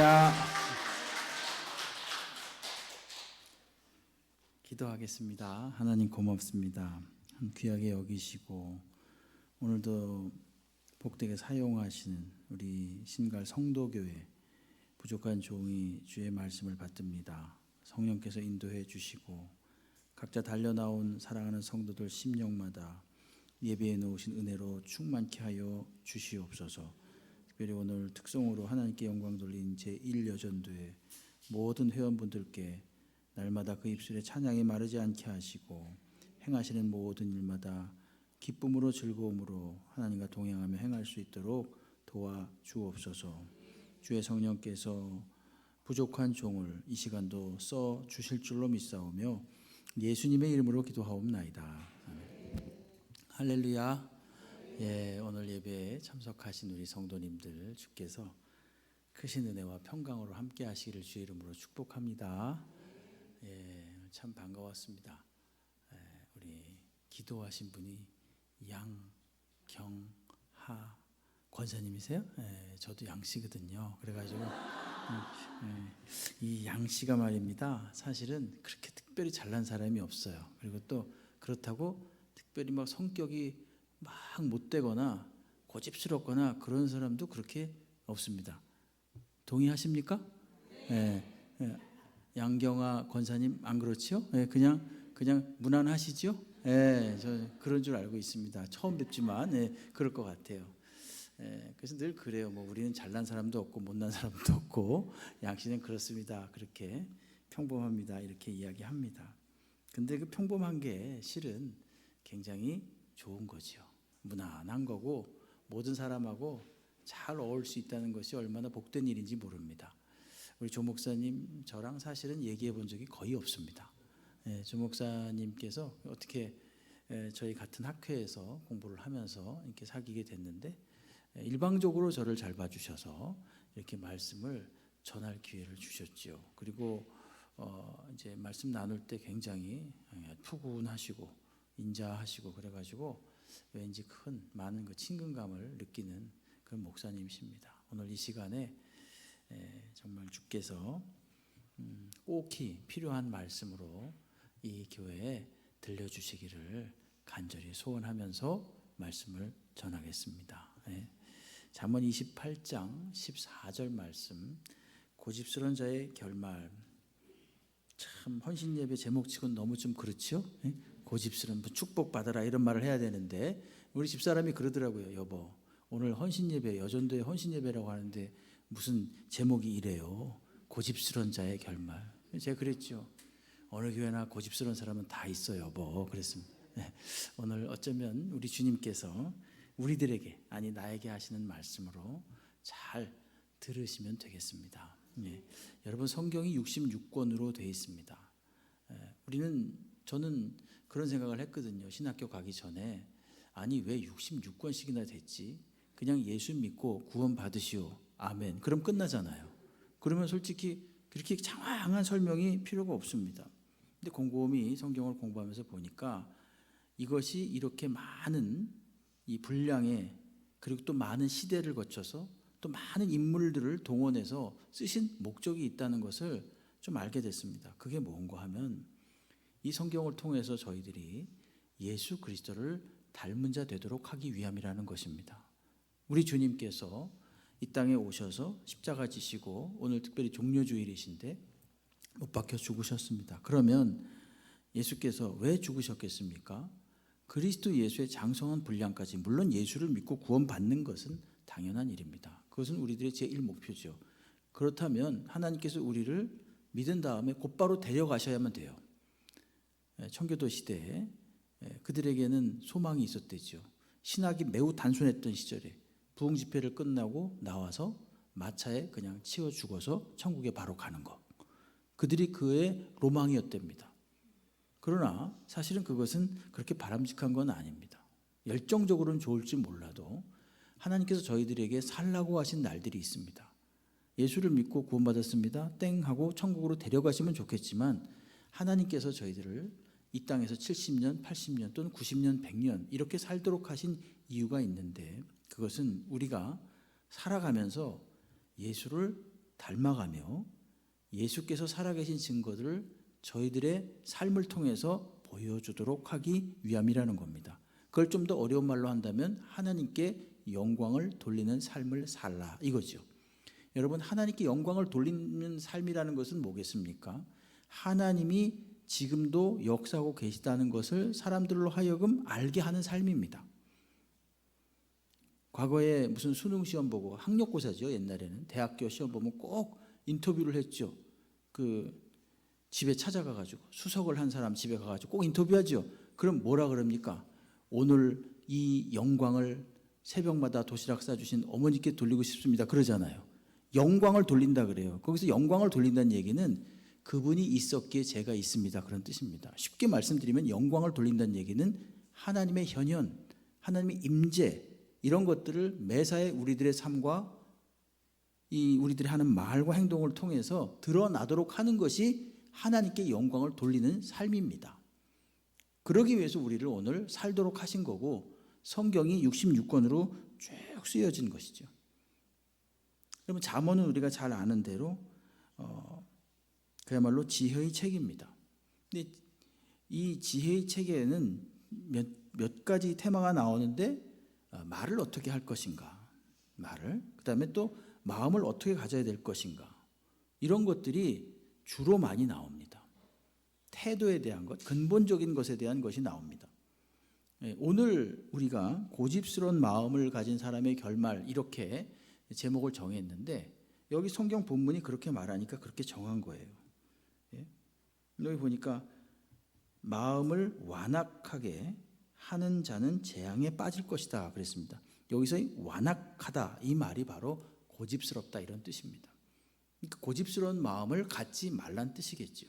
할렐루야. 기도하겠습니다. 하나님 고맙습니다. 귀하게 여기시고 오늘도 복되게 사용하시는 우리 신갈 성도교회 부족한 종이 주의 말씀을 받듭니다. 성령께서 인도해 주시고 각자 달려나온 사랑하는 성도들 심령마다 예배해 놓으신 은혜로 충만케 하여 주시옵소서. 특별히 오늘 특성으로 하나님께 영광 돌린 제1여전도회 모든 회원분들께 날마다 그 입술에 찬양이 마르지 않게 하시고 행하시는 모든 일마다 기쁨으로 즐거움으로 하나님과 동행하며 행할 수 있도록 도와주옵소서. 주의 성령께서 부족한 종을 이 시간도 써 주실 줄로 믿사오며 예수님의 이름으로 기도하옵나이다. 아멘. 할렐루야. 예, 오늘 예배에 참석하신 우리 성도님들 주께서 크신 은혜와 평강으로 함께 하시기를 주의 이름으로 축복합니다. 예, 참 반가웠습니다. 예, 우리 기도하신 분이 양경하 권사님이세요? 예, 저도 양씨거든요. 그래가지고 이 양씨가 말입니다. 사실은 그렇게 특별히 잘난 사람이 없어요. 그리고 또 그렇다고 특별히 막 성격이 막 못되거나 고집스럽거나 그런 사람도 그렇게 없습니다. 동의하십니까? 예, 예. 양경아 권사님 안 그렇지요? 예, 그냥 무난하시죠? 예, 저 그런 줄 알고 있습니다. 처음 뵙지만 예, 그럴 것 같아요. 예, 그래서 늘 그래요. 뭐 우리는 잘난 사람도 없고 못난 사람도 없고 양씨는 그렇습니다. 그렇게 평범합니다. 이렇게 이야기합니다. 근데 그 평범한 게 실은 굉장히 좋은 거죠. 무난한 거고 모든 사람하고 잘 어울릴 수 있다는 것이 얼마나 복된 일인지 모릅니다. 우리 조 목사님 저랑 사실은 얘기해 본 적이 거의 없습니다. 예, 조 목사님께서 어떻게 저희 같은 학회에서 공부를 하면서 이렇게 사귀게 됐는데 일방적으로 저를 잘 봐주셔서 이렇게 말씀을 전할 기회를 주셨죠. 그리고 이제 말씀 나눌 때 굉장히 푸근하시고 인자하시고 그래가지고 왠지 많은 그 친근감을 느끼는 그런 목사님이십니다. 오늘 이 시간에 정말 주께서 꼭히 필요한 말씀으로 이 교회에 들려주시기를 간절히 소원하면서 말씀을 전하겠습니다. 잠언 28장 14절 말씀, 고집스러운 자의 결말. 참 헌신예배 제목치고는 너무 좀 그렇죠? 고집스러운 축복 받아라 이런 말을 해야 되는데 우리 집사람이 그러더라고요. 여보, 오늘 헌신예배 여전도의 헌신예배라고 하는데 무슨 제목이 이래요? 고집스러운 자의 결말. 제가 그랬죠. 어느 교회나 고집스러운 사람은 다 있어요, 여보. 그랬습니다. 오늘 어쩌면 우리 주님께서 우리들에게 아니 나에게 하시는 말씀으로 잘 들으시면 되겠습니다. 여러분 성경이 66권으로 되어 있습니다. 저는 그런 생각을 했거든요. 신학교 가기 전에 아니 왜 66권씩이나 됐지? 그냥 예수 믿고 구원 받으시오. 아멘. 그럼 끝나잖아요. 그러면 솔직히 그렇게 장황한 설명이 필요가 없습니다. 근데 곰곰이 성경을 공부하면서 보니까 이것이 이렇게 많은 이 분량의 그리고 또 많은 시대를 거쳐서 또 많은 인물들을 동원해서 쓰신 목적이 있다는 것을 좀 알게 됐습니다. 그게 뭔가 하면 이 성경을 통해서 저희들이 예수 그리스도를 닮은 자 되도록 하기 위함이라는 것입니다. 우리 주님께서 이 땅에 오셔서 십자가 지시고 오늘 특별히 종려주일이신데 못 박혀 죽으셨습니다. 그러면 예수께서 왜 죽으셨겠습니까? 그리스도 예수의 장성한 분량까지 물론 예수를 믿고 구원받는 것은 당연한 일입니다. 그것은 우리들의 제일 목표죠. 그렇다면 하나님께서 우리를 믿은 다음에 곧바로 데려가셔야만 돼요. 청교도 시대에 그들에게는 소망이 있었대죠. 신학이 매우 단순했던 시절에 부흥 집회를 끝나고 나와서 마차에 그냥 치여 죽어서 천국에 바로 가는 것. 그들이 그의 로망이었답니다. 그러나 사실은 그것은 그렇게 바람직한 건 아닙니다. 열정적으로는 좋을지 몰라도 하나님께서 저희들에게 살라고 하신 날들이 있습니다. 예수를 믿고 구원받았습니다. 땡 하고 천국으로 데려가시면 좋겠지만 하나님께서 저희들을 이 땅에서 70년, 80년 또는 90년, 100년 이렇게 살도록 하신 이유가 있는데 그것은 우리가 살아가면서 예수를 닮아가며 예수께서 살아계신 증거들을 저희들의 삶을 통해서 보여주도록 하기 위함이라는 겁니다. 그걸 좀 더 어려운 말로 한다면 하나님께 영광을 돌리는 삶을 살라 이거죠. 여러분, 하나님께 영광을 돌리는 삶이라는 것은 뭐겠습니까? 하나님이 지금도 역사하고 계시다는 것을 사람들로 하여금 알게 하는 삶입니다. 과거에 무슨 수능 시험 보고 학력고사죠. 옛날에는 대학교 시험 보면 꼭 인터뷰를 했죠. 그 집에 찾아가 가지고 수석을 한 사람 집에 가 가지고 꼭 인터뷰하죠. 그럼 뭐라 그럽니까? 오늘 이 영광을 새벽마다 도시락 싸주신 어머니께 돌리고 싶습니다. 그러잖아요. 영광을 돌린다 그래요. 거기서 영광을 돌린다는 얘기는 그분이 있었기에 제가 있습니다. 그런 뜻입니다. 쉽게 말씀드리면 영광을 돌린다는 얘기는 하나님의 현현, 하나님의 임재 이런 것들을 매사에 우리들의 삶과 이 우리들이 하는 말과 행동을 통해서 드러나도록 하는 것이 하나님께 영광을 돌리는 삶입니다. 그러기 위해서 우리를 오늘 살도록 하신 거고 성경이 66권으로 쭉 쓰여진 것이죠. 여러분, 잠언은 우리가 잘 아는 대로 그야말로 지혜의 책입니다. 근데 이 지혜의 책에는 몇 가지 테마가 나오는데 말을 어떻게 할 것인가, 그다음에 또 마음을 어떻게 가져야 될 것인가, 이런 것들이 주로 많이 나옵니다. 태도에 대한 것, 근본적인 것에 대한 것이 나옵니다. 오늘 우리가 고집스러운 마음을 가진 사람의 결말, 이렇게 제목을 정했는데 여기 성경 본문이 그렇게 말하니까 그렇게 정한 거예요. 여기 보니까 마음을 완악하게 하는 자는 재앙에 빠질 것이다 그랬습니다. 여기서 완악하다 이 말이 바로 고집스럽다 이런 뜻입니다. 그러니까 고집스러운 마음을 갖지 말란 뜻이겠죠.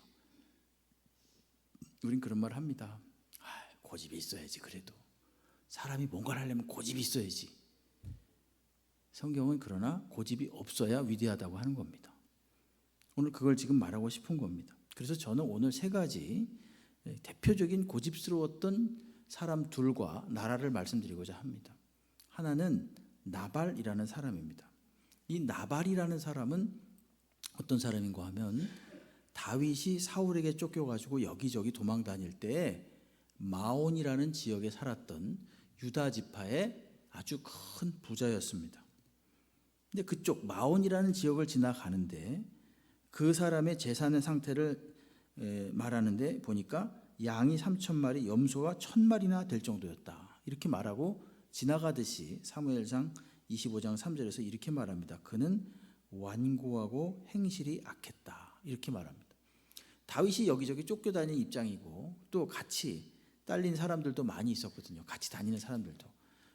우린 그런 말 합니다. 고집이 있어야지. 그래도 사람이 뭔가를 하려면 고집이 있어야지. 성경은 그러나 고집이 없어야 위대하다고 하는 겁니다. 오늘 그걸 지금 말하고 싶은 겁니다. 그래서 저는 오늘 세 가지 대표적인 고집스러웠던 사람 둘과 나라를 말씀드리고자 합니다. 하나는 나발이라는 사람입니다. 이 나발이라는 사람은 어떤 사람인가 하면 다윗이 사울에게 쫓겨가지고 여기저기 도망 다닐 때 마온이라는 지역에 살았던 유다 지파의 아주 큰 부자였습니다. 근데 그쪽 마온이라는 지역을 지나가는데 그 사람의 재산의 상태를 말하는데 보니까 양이 3,000마리, 염소가 1,000마리나 될 정도였다. 이렇게 말하고 지나가듯이 사무엘상 25장 3절에서 이렇게 말합니다. 그는 완고하고 행실이 악했다. 이렇게 말합니다. 다윗이 여기저기 쫓겨다니는 입장이고 또 같이 딸린 사람들도 많이 있었거든요. 같이 다니는 사람들도.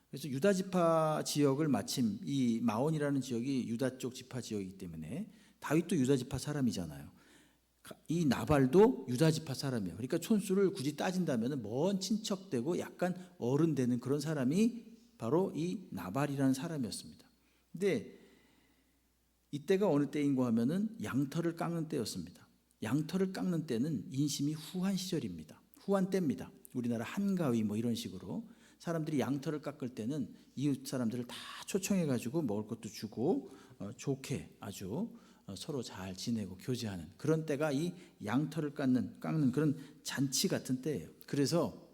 그래서 유다 지파 지역을 마침 이 마온이라는 지역이 유다 쪽 지파 지역이기 때문에 다윗도 유다 지파 사람이잖아요. 이 나발도 유다 지파 사람이에요. 그러니까 촌수를 굳이 따진다면 먼 친척되고 약간 어른 되는 그런 사람이 바로 이 나발이라는 사람이었습니다. 근데 이때가 어느 때인가 하면은 양털을 깎는 때였습니다. 양털을 깎는 때는 인심이 후한 시절입니다. 후한 때입니다. 우리나라 한가위 뭐 이런 식으로 사람들이 양털을 깎을 때는 이웃 사람들을 다 초청해 가지고 먹을 것도 주고 좋게 아주 서로 잘 지내고 교제하는 그런 때가 이 양털을 깎는 그런 잔치 같은 때예요. 그래서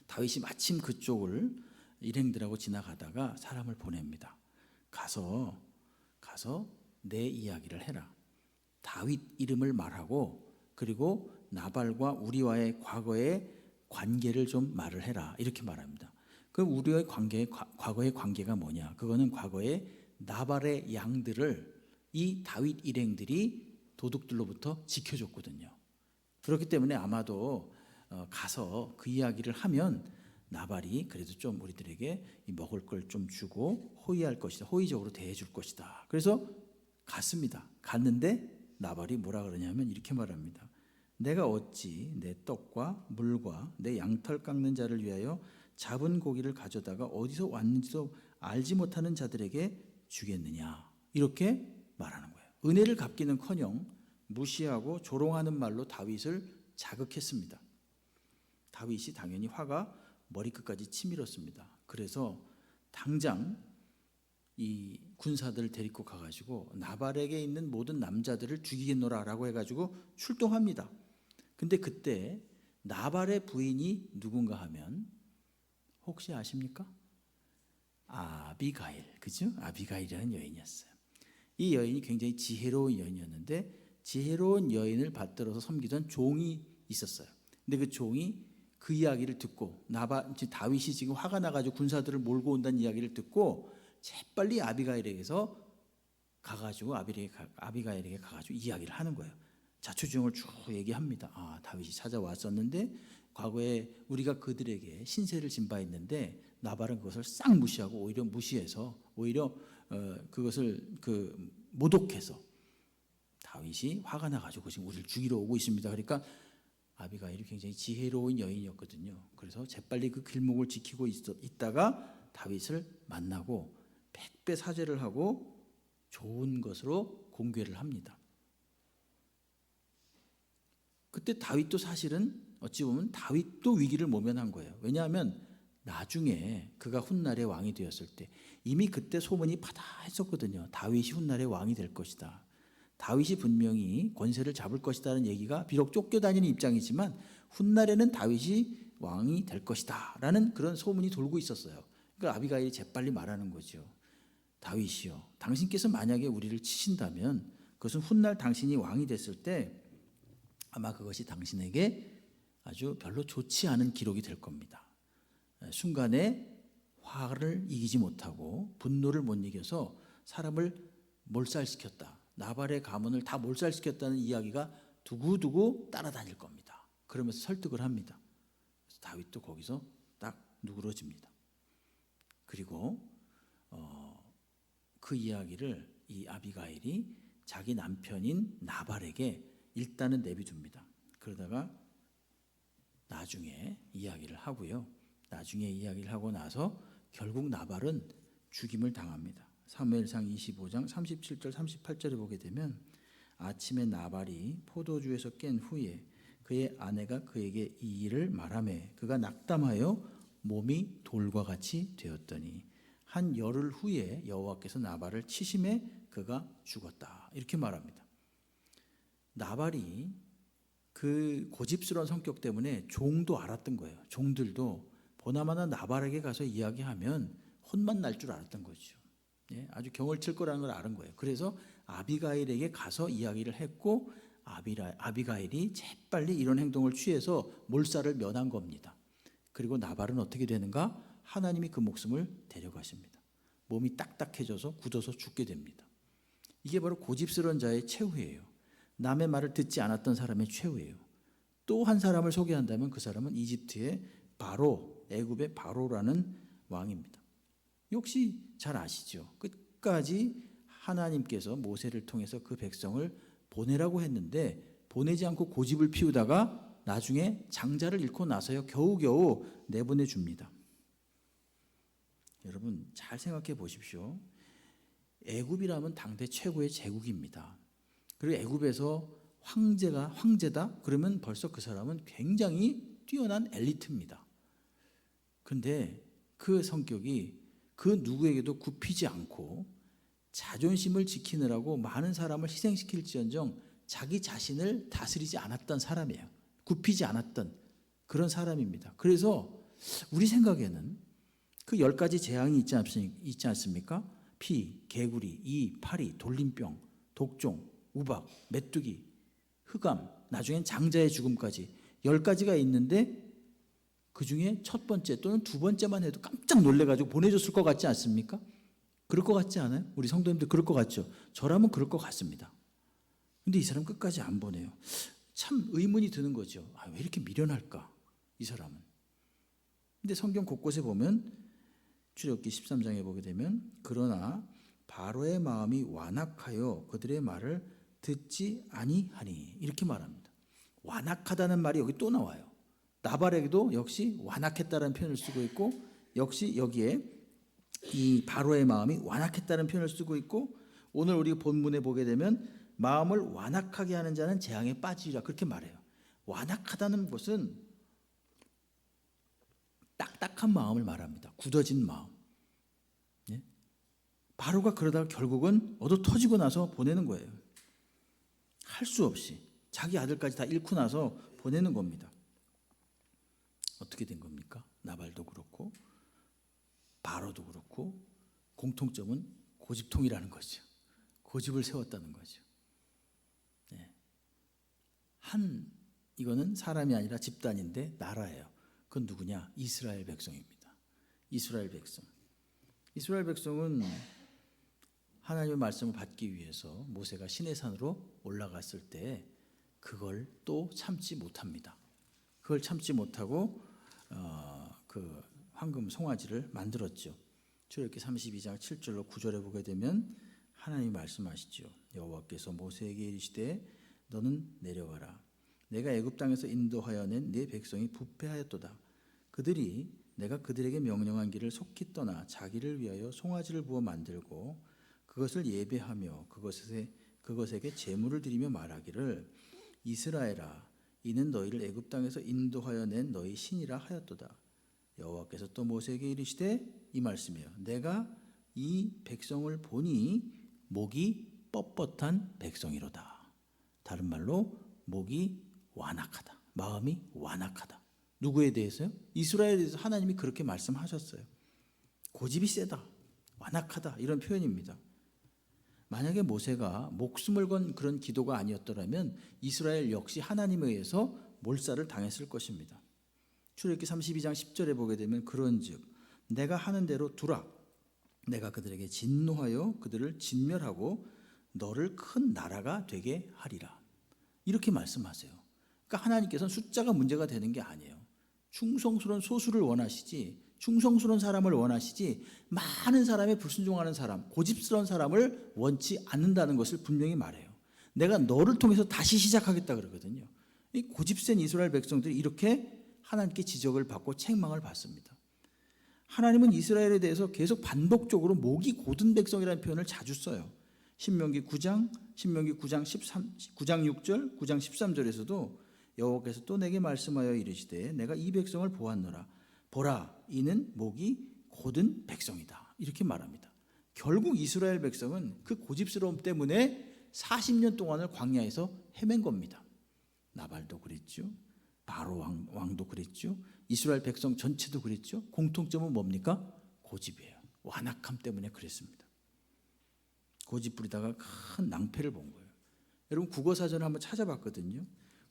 다윗이 마침 그쪽을 일행들하고 지나가다가 사람을 보냅니다. 가서 내 이야기를 해라. 다윗 이름을 말하고 그리고 나발과 우리와의 과거의 관계를 좀 말을 해라. 이렇게 말합니다. 그럼 우리와의 과거의 관계가 뭐냐? 그거는 과거에 나발의 양들을 이 다윗 일행들이 도둑들로부터 지켜줬거든요. 그렇기 때문에 아마도 가서 그 이야기를 하면 나발이 그래도 좀 우리들에게 먹을 걸 좀 주고 호의할 것이다. 호의적으로 대해줄 것이다. 그래서 갔습니다. 갔는데 나발이 뭐라 그러냐면 이렇게 말합니다. 내가 어찌 내 떡과 물과 내 양털 깎는 자를 위하여 잡은 고기를 가져다가 어디서 왔는지도 알지 못하는 자들에게 주겠느냐. 이렇게 말하는 거예요. 은혜를 갚기는커녕 무시하고 조롱하는 말로 다윗을 자극했습니다. 다윗이 당연히 화가 머리끝까지 치밀었습니다. 그래서 당장 이 군사들을 데리고 가가지고 나발에게 있는 모든 남자들을 죽이겠노라라고 해가지고 출동합니다. 근데 그때 나발의 부인이 누군가 하면 혹시 아십니까? 아비가일, 그죠? 아비가일이라는 여인이었어요. 이 여인이 굉장히 지혜로운 여인이었는데 지혜로운 여인을 받들어서 섬기던 종이 있었어요. 근데 그 종이 그 이야기를 듣고 다윗이 지금 화가 나가지고 군사들을 몰고 온다는 이야기를 듣고 재빨리 아비가일에게서 가가지고 아비가일에게 가가지고 이야기를 하는 거예요. 자초지종을 쭉 얘기합니다. 다윗이 찾아왔었는데 과거에 우리가 그들에게 신세를 진 바 있는데 나발은 그것을 싹 무시하고 오히려 무시해서 오히려 그것을 모독해서 다윗이 화가 나가지고 지금 우리를 죽이러 오고 있습니다. 그러니까 아비가일이 굉장히 지혜로운 여인이었거든요. 그래서 재빨리 그 길목을 지키고 있다가 다윗을 만나고 백배 사죄를 하고 좋은 것으로 공개를 합니다. 그때 다윗도 사실은 어찌 보면 다윗도 위기를 모면한 거예요. 왜냐하면 나중에 그가 훗날의 왕이 되었을 때 이미 그때 소문이 파다했었거든요. 다윗이 훗날의 왕이 될 것이다. 다윗이 분명히 권세를 잡을 것이다는 얘기가 비록 쫓겨다니는 입장이지만 훗날에는 다윗이 왕이 될 것이다 라는 그런 소문이 돌고 있었어요. 그러니까 아비가일이 재빨리 말하는 거죠. 다윗이요, 당신께서 만약에 우리를 치신다면 그것은 훗날 당신이 왕이 됐을 때 아마 그것이 당신에게 아주 별로 좋지 않은 기록이 될 겁니다. 순간에 화를 이기지 못하고 분노를 못 이겨서 사람을 몰살시켰다. 나발의 가문을 다 몰살시켰다는 이야기가 두고두고 따라다닐 겁니다. 그러면서 설득을 합니다. 그래서 다윗도 거기서 딱 누그러집니다. 그리고 그 이야기를 이 아비가일이 자기 남편인 나발에게 일단은 내비둡니다. 그러다가 나중에 이야기를 하고요. 나중에 이야기를 하고 나서 결국 나발은 죽임을 당합니다. 사무엘상 25장 37절 38절에 보게 되면 아침에 나발이 포도주에서 깬 후에 그의 아내가 그에게 이 일을 말하매 그가 낙담하여 몸이 돌과 같이 되었더니 한 열흘 후에 여호와께서 나발을 치심에 그가 죽었다. 이렇게 말합니다. 나발이 그 고집스러운 성격 때문에 종도 알았던 거예요. 종들도 보나마나 나발에게 가서 이야기하면 혼만 날 줄 알았던 거죠. 아주 경을 칠 거라는 걸 아는 거예요. 그래서 아비가일에게 가서 이야기를 했고 아비가일이 재빨리 이런 행동을 취해서 몰살을 면한 겁니다. 그리고 나발은 어떻게 되는가? 하나님이 그 목숨을 데려가십니다. 몸이 딱딱해져서 굳어서 죽게 됩니다. 이게 바로 고집스러운 자의 최후예요. 남의 말을 듣지 않았던 사람의 최후예요. 또 한 사람을 소개한다면 그 사람은 이집트의 바로, 애굽의 바로라는 왕입니다. 역시 잘 아시죠? 끝까지 하나님께서 모세를 통해서 그 백성을 보내라고 했는데 보내지 않고 고집을 피우다가 나중에 장자를 잃고 나서야 겨우겨우 내보내 줍니다. 여러분 잘 생각해 보십시오. 애굽이라면 당대 최고의 제국입니다. 그리고 애굽에서 황제다? 그러면 벌써 그 사람은 굉장히 뛰어난 엘리트입니다. 근데 그 성격이 그 누구에게도 굽히지 않고 자존심을 지키느라고 많은 사람을 희생시킬지언정 자기 자신을 다스리지 않았던 사람이에요. 굽히지 않았던 그런 사람입니다. 그래서 우리 생각에는 그 10가지 재앙이 있지 않습니까? 피, 개구리, 이, 파리, 돌림병, 독종, 우박, 메뚜기, 흑암, 나중엔 장자의 죽음까지 10가지가 있는데 그 중에 첫 번째 또는 두 번째만 해도 깜짝 놀래가지고 보내줬을 것 같지 않습니까? 그럴 것 같지 않아요? 우리 성도님들 그럴 것 같죠? 저라면 그럴 것 같습니다. 근데 이 사람 끝까지 안 보내요. 참 의문이 드는 거죠. 왜 이렇게 미련할까? 이 사람은. 근데 성경 곳곳에 보면 출애굽기 13장에 보게 되면 그러나 바로의 마음이 완악하여 그들의 말을 듣지 아니하니 이렇게 말합니다. 완악하다는 말이 여기 또 나와요. 나발에게도 역시 완악했다는 표현을 쓰고 있고 역시 여기에 이 바로의 마음이 완악했다는 표현을 쓰고 있고 오늘 우리 본문에 보게 되면 마음을 완악하게 하는 자는 재앙에 빠지리라 그렇게 말해요. 완악하다는 것은 딱딱한 마음을 말합니다. 굳어진 마음. 바로가 그러다가 결국은 얻어 터지고 나서 보내는 거예요. 할 수 없이 자기 아들까지 다 잃고 나서 보내는 겁니다. 어떻게 된 겁니까? 나발도 그렇고 바로도 그렇고 공통점은 고집통이라는 거죠. 고집을 세웠다는 거죠. 네. 이거는 사람이 아니라 집단인데 나라예요. 그건 누구냐? 이스라엘 백성입니다. 이스라엘 백성. 이스라엘 백성은 하나님의 말씀을 받기 위해서 모세가 시내산으로 올라갔을 때 그걸 또 참지 못합니다. 그걸 참지 못하고 그 황금 송아지를 만들었죠. 출애굽기 32장 7절로 9절에 보게 되면 하나님이 말씀하시죠. 여호와께서 모세에게 이르시되 너는 내려와라. 내가 애굽 땅에서 인도하여 낸 네 백성이 부패하였도다. 그들이 내가 그들에게 명령한 길을 속히 떠나 자기를 위하여 송아지를 부어 만들고 그것을 예배하며 그것에게 제물을 드리며 말하기를 이스라엘아 이는 너희를 애굽 땅에서 인도하여 낸 너희 신이라 하였도다. 여호와께서 또 모세에게 이르시되 이 말씀이에요. 내가 이 백성을 보니 목이 뻣뻣한 백성이로다. 다른 말로 목이 완악하다. 마음이 완악하다. 누구에 대해서요? 이스라엘에 대해서 하나님이 그렇게 말씀하셨어요. 고집이 세다. 완악하다. 이런 표현입니다. 만약에 모세가 목숨을 건 그런 기도가 아니었더라면 이스라엘 역시 하나님에 의해서 몰살을 당했을 것입니다. 출애굽기 32장 10절에 보게 되면 그런즉 내가 하는 대로 두라. 내가 그들에게 진노하여 그들을 진멸하고 너를 큰 나라가 되게 하리라. 이렇게 말씀하세요. 그러니까 하나님께서는 숫자가 문제가 되는 게 아니에요. 충성스러운 소수를 원하시지, 충성스러운 사람을 원하시지 많은 사람에 불순종하는 사람, 고집스러운 사람을 원치 않는다는 것을 분명히 말해요. 내가 너를 통해서 다시 시작하겠다 그러거든요. 이 고집센 이스라엘 백성들이 이렇게 하나님께 지적을 받고 책망을 받습니다. 하나님은 이스라엘에 대해서 계속 반복적으로 목이 고든 백성이라는 표현을 자주 써요. 신명기 9장 6절, 9장 13절에서도 여호와께서 또 내게 말씀하여 이르시되 내가 이 백성을 보았노라. 보라, 이는 목이 고든 백성이다. 이렇게 말합니다. 결국 이스라엘 백성은 그 고집스러움 때문에 40년 동안을 광야에서 헤맨 겁니다. 나발도 그랬죠. 바로 왕도 그랬죠. 이스라엘 백성 전체도 그랬죠. 공통점은 뭡니까? 고집이에요. 완악함 때문에 그랬습니다. 고집 부리다가 큰 낭패를 본 거예요. 여러분 국어사전을 한번 찾아봤거든요.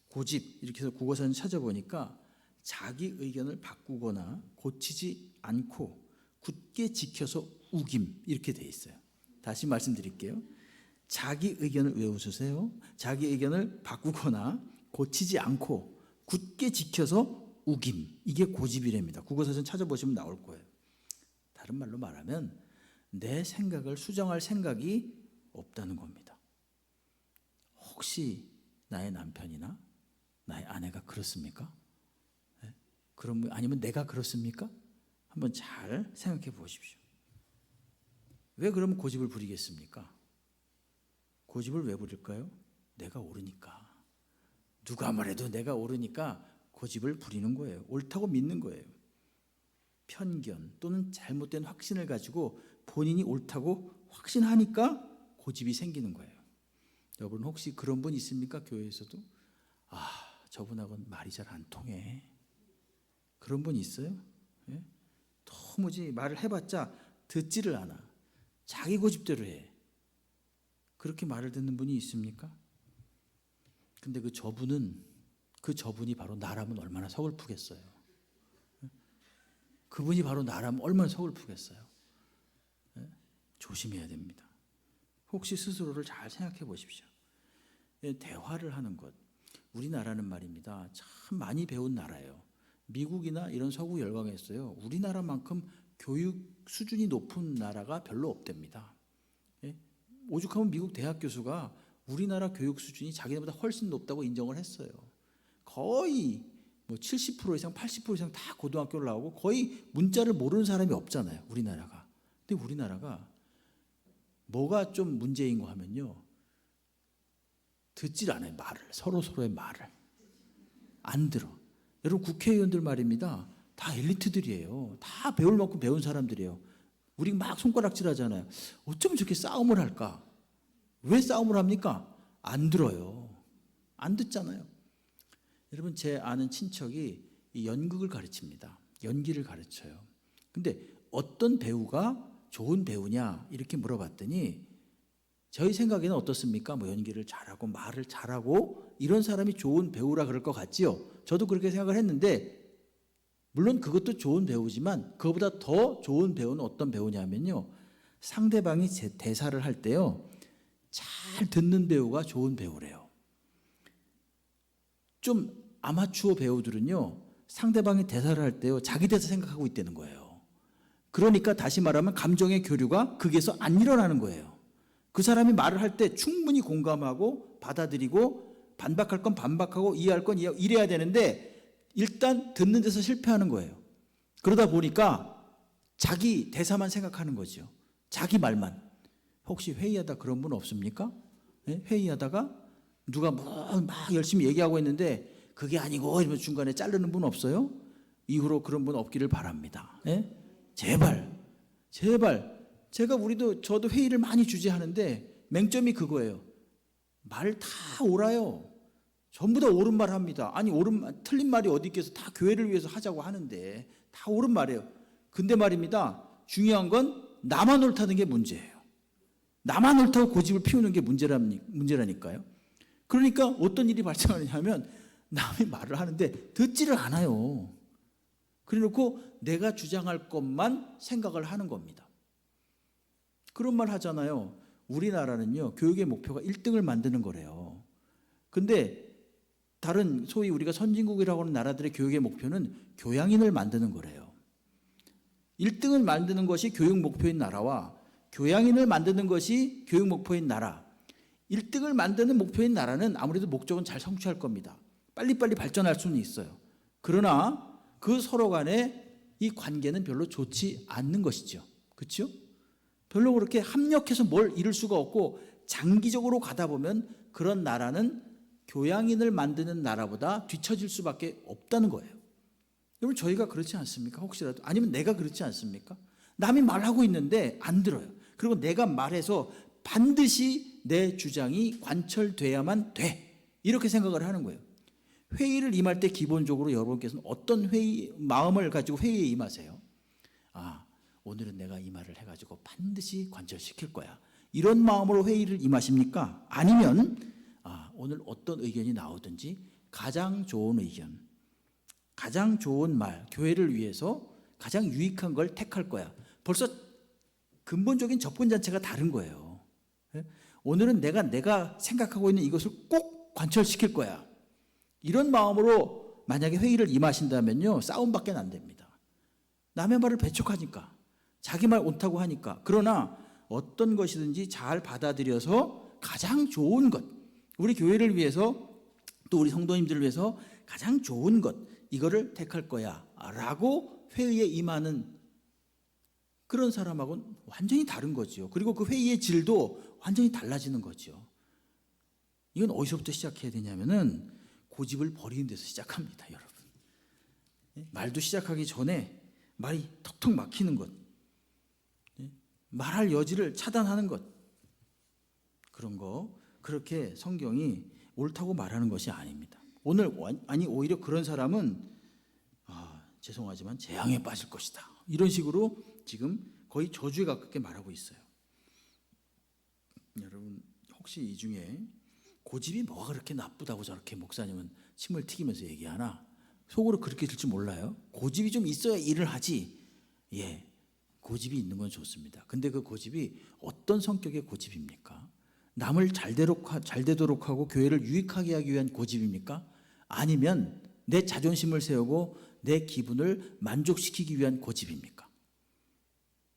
고집 이렇게 해서 국어사전 찾아보니까 자기 의견을 바꾸거나 고치지 않고 굳게 지켜서 우김 이렇게 돼 있어요. 다시 말씀드릴게요. 자기 의견을 왜 웃으세요? 자기 의견을 바꾸거나 고치지 않고 굳게 지켜서 우김. 이게 고집이랍니다. 국어사전 찾아보시면 나올 거예요. 다른 말로 말하면 내 생각을 수정할 생각이 없다는 겁니다. 혹시 나의 남편이나 나의 아내가 그렇습니까? 네? 그럼 아니면 내가 그렇습니까? 한번 잘 생각해 보십시오. 왜 그러면 고집을 부리겠습니까? 고집을 왜 부릴까요? 내가 옳으니까. 누가 말해도 내가 옳으니까 고집을 부리는 거예요. 옳다고 믿는 거예요. 편견 또는 잘못된 확신을 가지고 본인이 옳다고 확신하니까 고집이 생기는 거예요. 여러분 혹시 그런 분 있습니까? 교회에서도 저분하고는 말이 잘 안 통해. 그런 분 있어요? 예? 도무지 말을 해봤자 듣지를 않아. 자기 고집대로 해. 그렇게 말을 듣는 분이 있습니까? 근데 그 저분이 바로 나라면 얼마나 서글프겠어요. 그분이 바로 나라면 얼마나 서글프겠어요. 네? 조심해야 됩니다. 혹시 스스로를 잘 생각해 보십시오. 대화를 하는 것. 우리나라는 말입니다. 참 많이 배운 나라예요. 미국이나 이런 서구 열강에서요. 우리나라만큼 교육 수준이 높은 나라가 별로 없답니다. 예? 오죽하면 미국 대학 교수가 우리나라 교육 수준이 자기네보다 훨씬 높다고 인정을 했어요. 거의 70% 이상, 80% 이상 다 고등학교를 나오고 거의 문자를 모르는 사람이 없잖아요. 우리나라가. 근데 우리나라가 뭐가 좀 문제인 거 하면요. 듣질 않아요. 말을. 서로의 말을. 안 들어. 여러분 국회의원들 말입니다. 다 엘리트들이에요. 다 배울 만큼 배운 사람들이에요. 우리 막 손가락질하잖아요. 어쩌면 저렇게 싸움을 할까? 왜 싸움을 합니까? 안 들어요. 안 듣잖아요. 여러분, 제 아는 친척이 이 연극을 가르칩니다. 연기를 가르쳐요. 근데 어떤 배우가 좋은 배우냐 이렇게 물어봤더니 저희 생각에는 어떻습니까? 뭐 연기를 잘하고 말을 잘하고 이런 사람이 좋은 배우라 그럴 것 같지요. 저도 그렇게 생각을 했는데 물론 그것도 좋은 배우지만 그거보다 더 좋은 배우는 어떤 배우냐면요. 상대방이 대사를 할 때요. 잘 듣는 배우가 좋은 배우래요. 좀 아마추어 배우들은요. 상대방이 대사를 할 때요. 자기 대사 생각하고 있다는 거예요. 그러니까 다시 말하면 감정의 교류가 극에서 안 일어나는 거예요. 그 사람이 말을 할 때 충분히 공감하고 받아들이고 반박할 건 반박하고 이해할 건 이래야 되는데 일단 듣는 데서 실패하는 거예요. 그러다 보니까 자기 대사만 생각하는 거죠. 자기 말만. 혹시 회의하다 그런 분 없습니까? 네? 회의하다가 누가 막 열심히 얘기하고 있는데 그게 아니고 이러면 중간에 자르는 분 없어요? 이후로 그런 분 없기를 바랍니다. 네? 제발 저도 회의를 많이 주재하는데 맹점이 그거예요. 말 다 옳아요. 전부 다 옳은 말 합니다. 아니 틀린 말이 어디 있겠어. 다 교회를 위해서 하자고 하는데 다 옳은 말이에요. 근데 말입니다. 중요한 건 나만 옳다는 게 문제예요. 나만 옳다고 고집을 피우는 게 문제라니까요. 그러니까 어떤 일이 발생하느냐면 남이 말을 하는데 듣지를 않아요. 그래놓고 내가 주장할 것만 생각을 하는 겁니다. 그런 말 하잖아요. 우리나라는요. 교육의 목표가 1등을 만드는 거래요. 근데 다른 소위 우리가 선진국이라고 하는 나라들의 교육의 목표는 교양인을 만드는 거래요. 1등을 만드는 것이 교육 목표인 나라와 교양인을 만드는 것이 교육 목표인 나라. 1등을 만드는 목표인 나라는 아무래도 목적은 잘 성취할 겁니다. 빨리빨리 발전할 수는 있어요. 그러나 그 서로 간의 이 관계는 별로 좋지 않는 것이죠. 그렇죠? 별로 그렇게 합력해서 뭘 이룰 수가 없고 장기적으로 가다 보면 그런 나라는 교양인을 만드는 나라보다 뒤처질 수밖에 없다는 거예요. 여러분 저희가 그렇지 않습니까? 혹시라도 아니면 내가 그렇지 않습니까? 남이 말하고 있는데 안 들어요. 그리고 내가 말해서 반드시 내 주장이 관철돼야만 돼. 이렇게 생각을 하는 거예요. 회의를 임할 때 기본적으로 여러분께서는 어떤 마음을 가지고 회의에 임하세요? 오늘은 내가 이 말을 해가지고 반드시 관철시킬 거야. 이런 마음으로 회의를 임하십니까? 아니면 오늘 어떤 의견이 나오든지 가장 좋은 의견, 가장 좋은 말, 교회를 위해서 가장 유익한 걸 택할 거야. 벌써 근본적인 접근 자체가 다른 거예요. 오늘은 내가 생각하고 있는 이것을 꼭 관철시킬 거야. 이런 마음으로 만약에 회의를 임하신다면요. 싸움밖에 안 됩니다. 남의 말을 배척하니까. 자기 말 옳다고 하니까. 그러나 어떤 것이든지 잘 받아들여서 가장 좋은 것, 우리 교회를 위해서 또 우리 성도님들을 위해서 가장 좋은 것, 이거를 택할 거야 라고 회의에 임하는 그런 사람하고는 완전히 다른 거죠. 그리고 그 회의의 질도 완전히 달라지는 거죠. 이건 어디서부터 시작해야 되냐면은 고집을 버리는 데서 시작합니다, 여러분. 말도 시작하기 전에 말이 턱턱 막히는 것, 말할 여지를 차단하는 것, 그런 거 그렇게 성경이 옳다고 말하는 것이 아닙니다. 오히려 그런 사람은 죄송하지만 재앙에 빠질 것이다. 이런 식으로 지금 거의 저주에 가깝게 말하고 있어요. 여러분 혹시 이 중에 고집이 뭐가 그렇게 나쁘다고 저렇게 목사님은 침을 튀기면서 얘기하나? 속으로 그렇게 들지 몰라요. 고집이 좀 있어야 일을 하지. 예, 고집이 있는 건 좋습니다. 근데 그 고집이 어떤 성격의 고집입니까? 남을 잘 되도록 하고 교회를 유익하게 하기 위한 고집입니까? 아니면 내 자존심을 세우고 내 기분을 만족시키기 위한 고집입니까?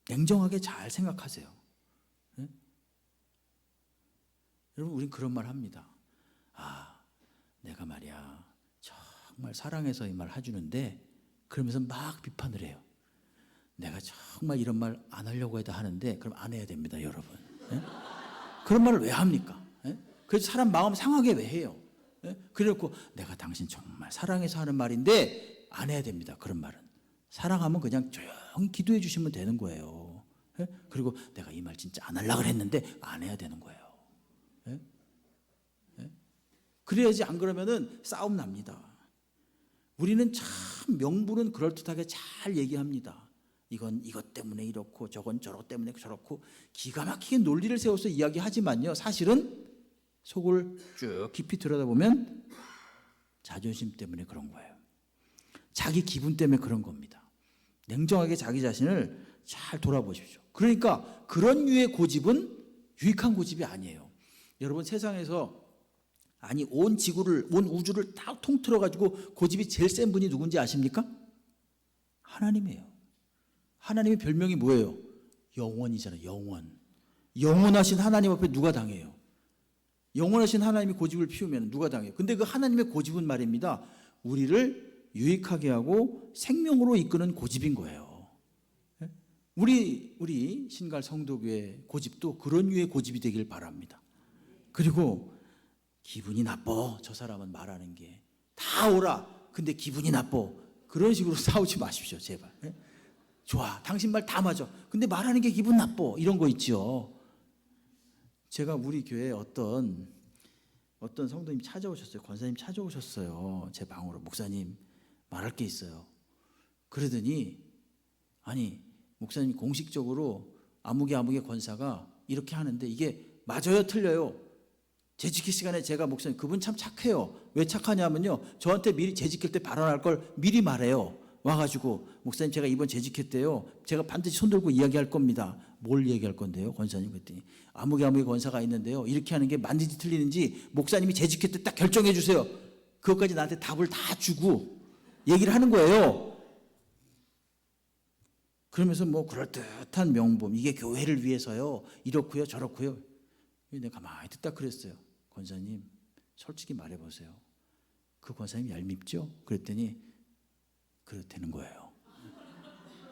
냉정하게 잘 생각하세요. 네? 여러분 우린 그런 말 합니다. 내가 말이야 정말 사랑해서 이 말 해주는데 그러면서 막 비판을 해요. 내가 정말 이런 말 안 하려고 해도 하는데 그럼 안 해야 됩니다, 여러분. 네? 그런 말을 왜 합니까? 네? 그래서 사람 마음 상하게 왜 해요? 네? 그래놓고 내가 당신 정말 사랑해서 하는 말인데 안 해야 됩니다. 그런 말은. 사랑하면 그냥 조용히 기도해 주시면 되는 거예요. 예? 그리고 내가 이 말 진짜 안 하려고 했는데 안 해야 되는 거예요. 예? 예? 그래야지, 안 그러면은 싸움 납니다. 우리는 참 명분은 그럴듯하게 잘 얘기합니다. 이건 이것 때문에 이렇고 저건 저것 때문에 저렇고 기가 막히게 논리를 세워서 이야기하지만요, 사실은 속을 쭉 깊이 들여다보면 자존심 때문에 그런 거예요. 자기 기분 때문에 그런 겁니다. 냉정하게 자기 자신을 잘 돌아보십시오. 그러니까 그런 류의 고집은 유익한 고집이 아니에요. 여러분, 세상에서 온 지구를, 온 우주를 다 통틀어 가지고 고집이 제일 센 분이 누군지 아십니까? 하나님이에요. 하나님의 별명이 뭐예요? 영원이잖아요. 영원하신 하나님 앞에 누가 당해요? 영원하신 하나님이 고집을 피우면 누가 당해요? 근데 그 하나님의 고집은 말입니다, 우리를 유익하게 하고 생명으로 이끄는 고집인 거예요. 우리 신갈 성도교회 고집도 그런 류의 고집이 되길 바랍니다. 그리고 기분이 나빠, 저 사람은 말하는 게 다 오라, 근데 기분이 나빠, 그런 식으로 싸우지 마십시오, 제발. 좋아, 당신 말 다 맞아, 근데 말하는 게 기분 나빠, 이런 거 있죠. 제가 우리 교회에 어떤 성도님 찾아오셨어요. 권사님 찾아오셨어요. 제 방으로. 목사님, 말할 게 있어요. 그러더니, 아니, 목사님 공식적으로 아무개 권사가 이렇게 하는데 이게 맞아요, 틀려요? 재직기 시간에 제가, 목사님 그분 참 착해요. 왜 착하냐면요, 저한테 미리 재직할 때 발언할 걸 미리 말해요. 와가지고, 목사님 제가 이번 재직했대요, 제가 반드시 손들고 이야기할 겁니다. 뭘 얘기할 건데요, 권사님? 그랬더니 아무개 권사가 있는데요, 이렇게 하는 게 맞는지 틀리는지 목사님이 재직할 때 딱 결정해 주세요. 그것까지 나한테 답을 다 주고 얘기를 하는 거예요. 그러면서 뭐 그럴듯한 명분, 이게 교회를 위해서요, 이렇고요 저렇고요. 내가 가만히 듣다 그랬어요. 권사님, 솔직히 말해보세요. 그 권사님 얄밉죠? 그랬더니 그렇다는 거예요.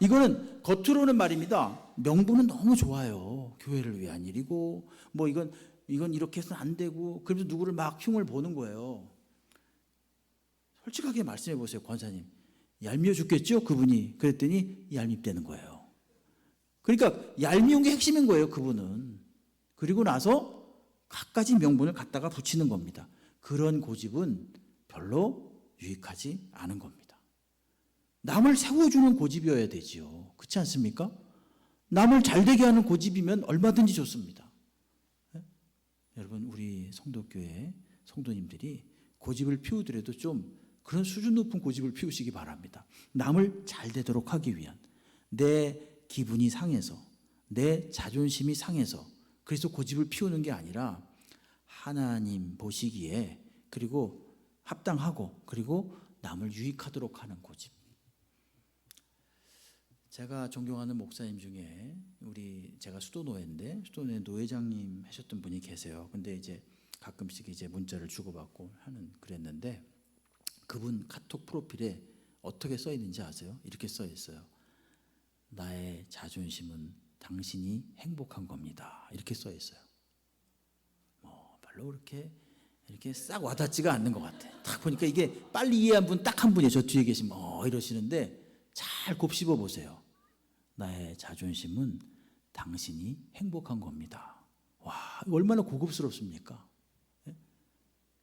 이거는 겉으로는 말입니다, 명분은 너무 좋아요. 교회를 위한 일이고 뭐 이건 이렇게 해서는 안 되고, 그러면서 누구를 막 흉을 보는 거예요. 솔직하게 말씀해 보세요. 권사님 얄미워 죽겠죠? 그분이. 그랬더니 얄밉다는 거예요. 그러니까 얄미운 게 핵심인 거예요, 그분은. 그리고 나서 갖가지 명분을 갖다가 붙이는 겁니다. 그런 고집은 별로 유익하지 않은 겁니다. 남을 세워주는 고집이어야 되지요. 그렇지 않습니까? 남을 잘되게 하는 고집이면 얼마든지 좋습니다. 네? 여러분, 우리 성도교회 성도님들이 고집을 피우더라도 좀 그런 수준 높은 고집을 피우시기 바랍니다. 남을 잘되도록 하기 위한, 내 기분이 상해서, 내 자존심이 상해서 그래서 고집을 피우는 게 아니라 하나님 보시기에, 그리고 합당하고, 그리고 남을 유익하도록 하는 고집. 제가 존경하는 목사님 중에 제가 수도노회인데, 수도노회 노회장님 하셨던 분이 계세요. 근데 이제 가끔씩 이제 문자를 주고받고 그랬는데, 그분 카톡 프로필에 어떻게 써 있는지 아세요? 이렇게 써 있어요. 나의 자존심은 당신이 행복한 겁니다. 이렇게 써 있어요. 별로 이렇게 싹 와닿지가 않는 것 같아요. 딱 보니까 이게 빨리 이해한 분 딱 한 분이에요. 저 뒤에 계시면 이러시는데, 잘 곱씹어 보세요. 나의 자존심은 당신이 행복한 겁니다. 와, 얼마나 고급스럽습니까?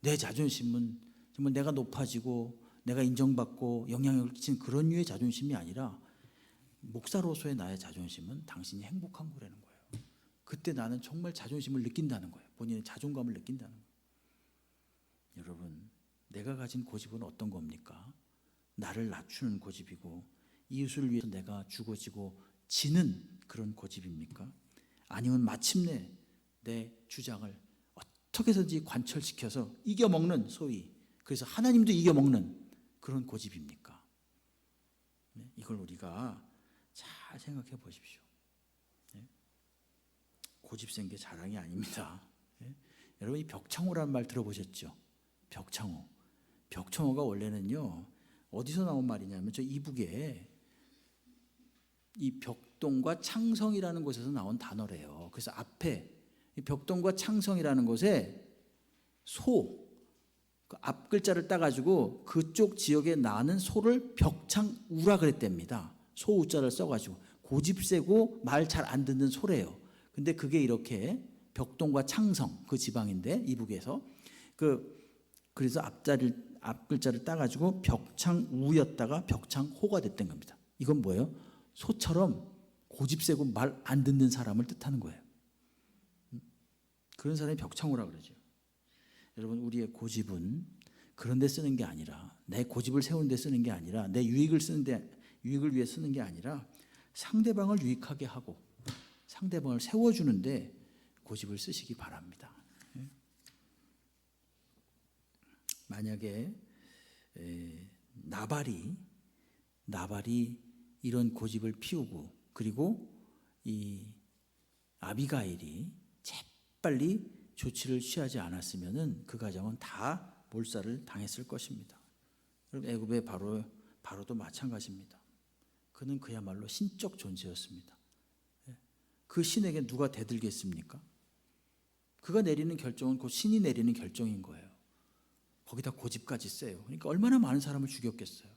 내 자존심은 정말 내가 높아지고 내가 인정받고 영향력을 끼치는 그런 류의 자존심이 아니라, 목사로서의 나의 자존심은 당신이 행복한 거라는 거예요. 그때 나는 정말 자존심을 느낀다는 거예요. 본인의 자존감을 느낀다는 거예요. 여러분, 내가 가진 고집은 어떤 겁니까? 나를 낮추는 고집이고 이웃을 위해서 내가 죽어지고 지는 그런 고집입니까? 아니면 마침내 내 주장을 어떻게 해서든지 관철시켜서 이겨먹는, 소위 그래서 하나님도 이겨먹는 그런 고집입니까? 이걸 우리가 잘 생각해 보십시오. 고집 센 게 자랑이 아닙니다. 여러분, 이 벽창호라는 말 들어보셨죠? 벽창호가 원래는요, 어디서 나온 말이냐면 저 이북에 이 벽동과 창성이라는 곳에서 나온 단어래요. 그래서 앞에 이 벽동과 창성이라는 곳에 그 앞 글자를 따가지고 그쪽 지역에 나는 소를 벽창우라 그랬답니다. 소우자를 써가지고 고집세고 말 잘 안 듣는 소래요. 근데 그게 이렇게 벽동과 창성 그 지방인데 이북에서 그래서 앞글자를 따가지고 벽창우였다가 벽창호가 됐던 겁니다. 이건 뭐예요? 소처럼 고집세고 말 안 듣는 사람을 뜻하는 거예요. 그런 사람이 벽창우라 그러죠. 여러분, 우리의 고집은 그런 데 쓰는 게 아니라, 내 고집을 세우는 데 쓰는 게 아니라, 내 유익을 위해 쓰는 게 아니라 상대방을 유익하게 하고 상대방을 세워주는데 고집을 쓰시기 바랍니다. 만약에 나발이 이런 고집을 피우고, 그리고 이 아비가일이 재빨리 조치를 취하지 않았으면은 그 가정은 다 몰살을 당했을 것입니다. 그럼 애굽의 바로도 마찬가지입니다. 그는 그야말로 신적 존재였습니다. 그 신에게 누가 대들겠습니까? 그가 내리는 결정은 곧 신이 내리는 결정인 거예요. 거기다 고집까지 세요. 그러니까 얼마나 많은 사람을 죽였겠어요.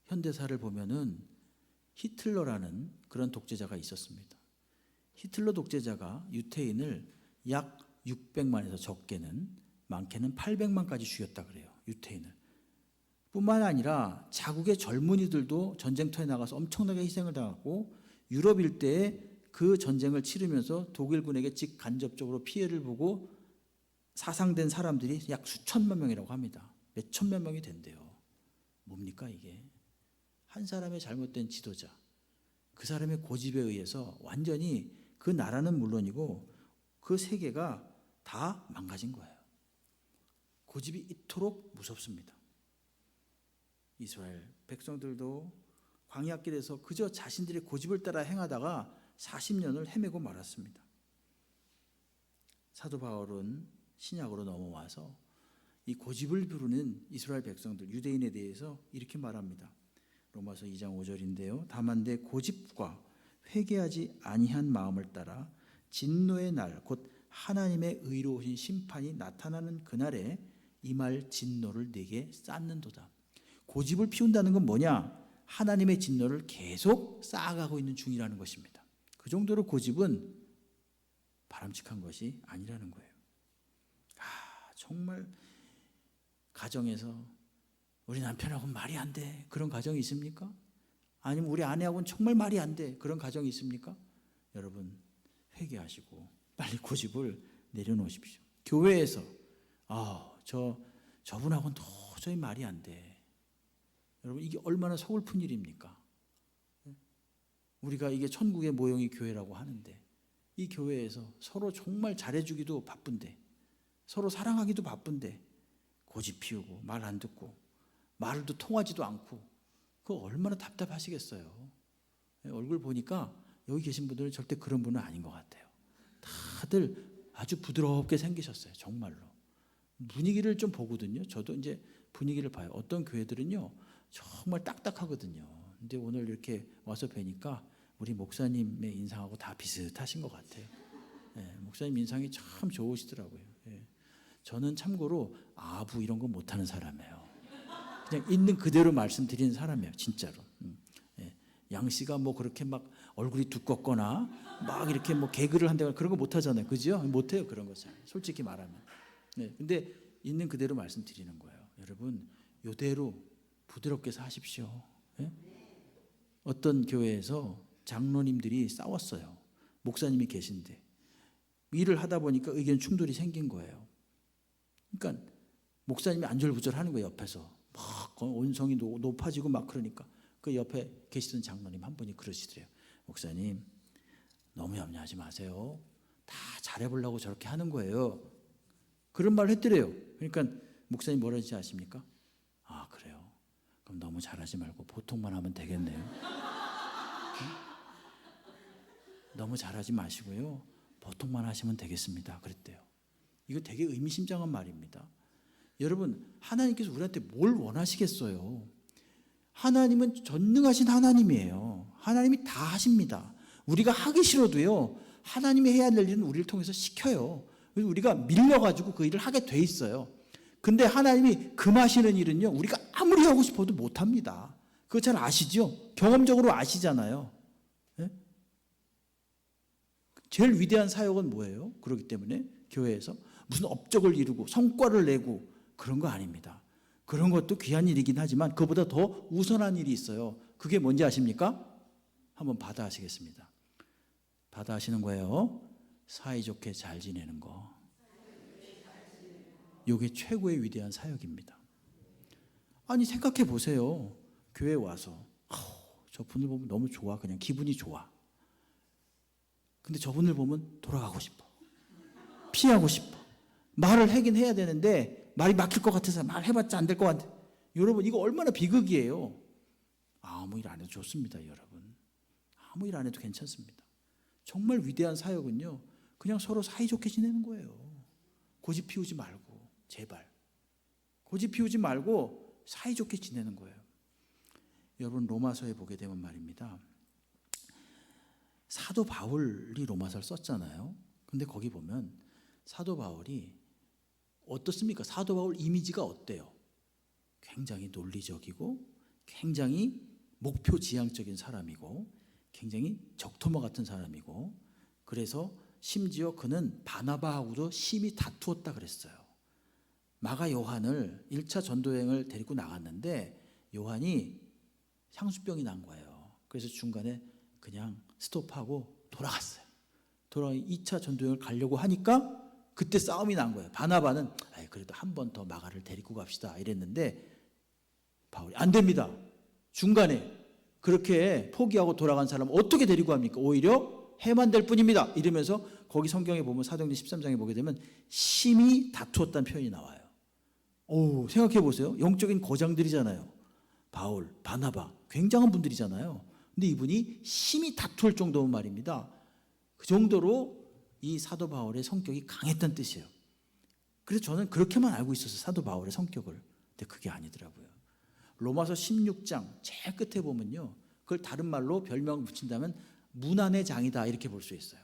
현대사를 보면은 히틀러라는 그런 독재자가 있었습니다. 히틀러 독재자가 유태인을 약 600만에서 적게는, 많게는 800만까지 죽였다 그래요. 유태인을. 뿐만 아니라 자국의 젊은이들도 전쟁터에 나가서 엄청나게 희생을 당하고, 유럽 일대에 그 전쟁을 치르면서 독일군에게 직간접적으로 피해를 보고 사상된 사람들이 약 수천만 명이라고 합니다. 몇 천만 명이 된대요. 뭡니까 이게? 한 사람의 잘못된 지도자, 그 사람의 고집에 의해서 완전히 그 나라는 물론이고 그 세계가 다 망가진 거예요. 고집이 이토록 무섭습니다. 이스라엘 백성들도 광야길에서 그저 자신들의 고집을 따라 행하다가 40년을 헤매고 말았습니다. 사도 바울은 신약으로 넘어와서 이 고집을 부르는 이스라엘 백성들, 유대인에 대해서 이렇게 말합니다. 로마서 2장 5절인데요. 다만 내 고집과 회개하지 아니한 마음을 따라 진노의 날, 곧 하나님의 의로우신 심판이 나타나는 그날에 임할 진노를 내게 쌓는도다. 고집을 피운다는 건 뭐냐? 하나님의 진노를 계속 쌓아가고 있는 중이라는 것입니다. 그 정도로 고집은 바람직한 것이 아니라는 거예요. 정말 가정에서 우리 남편하고는 말이 안 돼, 그런 가정이 있습니까? 아니면 우리 아내하고는 정말 말이 안 돼, 그런 가정이 있습니까? 여러분, 회개하시고 빨리 고집을 내려놓으십시오. 교회에서 저분하고는 도저히 말이 안 돼. 여러분, 이게 얼마나 서글픈 일입니까? 우리가 이게 천국의 모형이 교회라고 하는데, 이 교회에서 서로 정말 잘해주기도 바쁜데, 서로 사랑하기도 바쁜데 고집 피우고 말 안 듣고 말도 통하지도 않고, 그거 얼마나 답답하시겠어요. 얼굴 보니까 여기 계신 분들은 절대 그런 분은 아닌 것 같아요. 다들 아주 부드럽게 생기셨어요. 정말로. 분위기를 좀 보거든요. 저도 이제 분위기를 봐요. 어떤 교회들은요 정말 딱딱하거든요. 근데 오늘 이렇게 와서 뵈니까 우리 목사님의 인상하고 다 비슷하신 것 같아요. 목사님 인상이 참 좋으시더라고요. 저는 참고로 아부 이런 거 못하는 사람이에요. 그냥 있는 그대로 말씀드리는 사람이에요. 진짜로. 양 씨가 뭐 그렇게 막 얼굴이 두껍거나 막 이렇게 뭐 개그를 한다거나 그런 거 못하잖아요. 그죠? 못해요. 그런 거 잘. 솔직히 말하면. 근데 있는 그대로 말씀드리는 거예요. 여러분, 이대로 부드럽게 사십시오. 어떤 교회에서 장로님들이 싸웠어요. 목사님이 계신데. 일을 하다 보니까 의견 충돌이 생긴 거예요. 그러니까 목사님이 안절부절하는 거예요. 옆에서 막 온성이 높아지고 막 그러니까 그 옆에 계시던 장로님 한 분이 그러시더래요. 목사님, 너무 염려하지 마세요. 다 잘해보려고 저렇게 하는 거예요. 그런 말을 했더래요. 그러니까 목사님 뭐라 하지 아십니까? 아, 그래요? 그럼 너무 잘하지 말고 보통만 하면 되겠네요. 너무 잘하지 마시고요, 보통만 하시면 되겠습니다. 그랬대요. 이거 되게 의미심장한 말입니다. 여러분, 하나님께서 우리한테 뭘 원하시겠어요? 하나님은 전능하신 하나님이에요. 하나님이 다 하십니다. 우리가 하기 싫어도요, 하나님이 해야 될 일은 우리를 통해서 시켜요. 그래서 우리가 밀려가지고 그 일을 하게 돼 있어요. 근데 하나님이 금하시는 일은요, 우리가 아무리 하고 싶어도 못합니다. 그거 잘 아시죠? 경험적으로 아시잖아요. 제일 위대한 사역은 뭐예요? 그렇기 때문에 교회에서 무슨 업적을 이루고 성과를 내고 그런 거 아닙니다. 그런 것도 귀한 일이긴 하지만 그보다 더 우선한 일이 있어요. 그게 뭔지 아십니까? 한번 받아 하시겠습니다. 받아 하시는 거예요. 사이좋게 잘 지내는 거. 이게 최고의 위대한 사역입니다. 아니 생각해 보세요. 교회 와서 저분을 보면 너무 좋아. 그냥 기분이 좋아. 근데 저분을 보면 돌아가고 싶어. 피하고 싶어. 말을 하긴 해야 되는데 말이 막힐 것 같아서 말해봤자 안 될 것 같아. 여러분 이거 얼마나 비극이에요. 아무 일 안 해도 좋습니다. 여러분 아무 일 안 해도 괜찮습니다. 정말 위대한 사역은요 그냥 서로 사이좋게 지내는 거예요. 고집 피우지 말고 제발 고집 피우지 말고 사이좋게 지내는 거예요. 여러분 로마서에 보게 되면 말입니다. 사도 바울이 로마서를 썼잖아요. 근데 거기 보면 사도 바울이 어떻습니까? 사도 바울 이미지가 어때요? 굉장히 논리적이고 굉장히 목표지향적인 사람이고 굉장히 적토마 같은 사람이고 그래서 심지어 그는 바나바하고도 심히 다투었다 그랬어요. 마가 요한을 1차 전도여행을 데리고 나갔는데 요한이 향수병이 난 거예요. 그래서 중간에 그냥 스톱하고 돌아갔어요. 돌아가 2차 전도여행을 가려고 하니까 그때 싸움이 난 거예요. 바나바는 그래도 한 번 더 마가를 데리고 갑시다 이랬는데 바울이 안 됩니다. 중간에 그렇게 포기하고 돌아간 사람을 어떻게 데리고 갑니까? 오히려 해만 될 뿐입니다. 이러면서 거기 성경에 보면 사도행전 13장에 보게 되면 심히 다투었다는 표현이 나와요. 오, 생각해 보세요. 영적인 거장들이잖아요. 바울, 바나바 굉장한 분들이잖아요. 근데 이분이 심히 다툴 정도면 말입니다. 그 정도로 이 사도 바울의 성격이 강했다는 뜻이에요. 그래서 저는 그렇게만 알고 있었어요. 사도 바울의 성격을. 근데 그게 아니더라고요. 로마서 16장 제일 끝에 보면요. 그걸 다른 말로 별명을 붙인다면 문안의 장이다 이렇게 볼 수 있어요.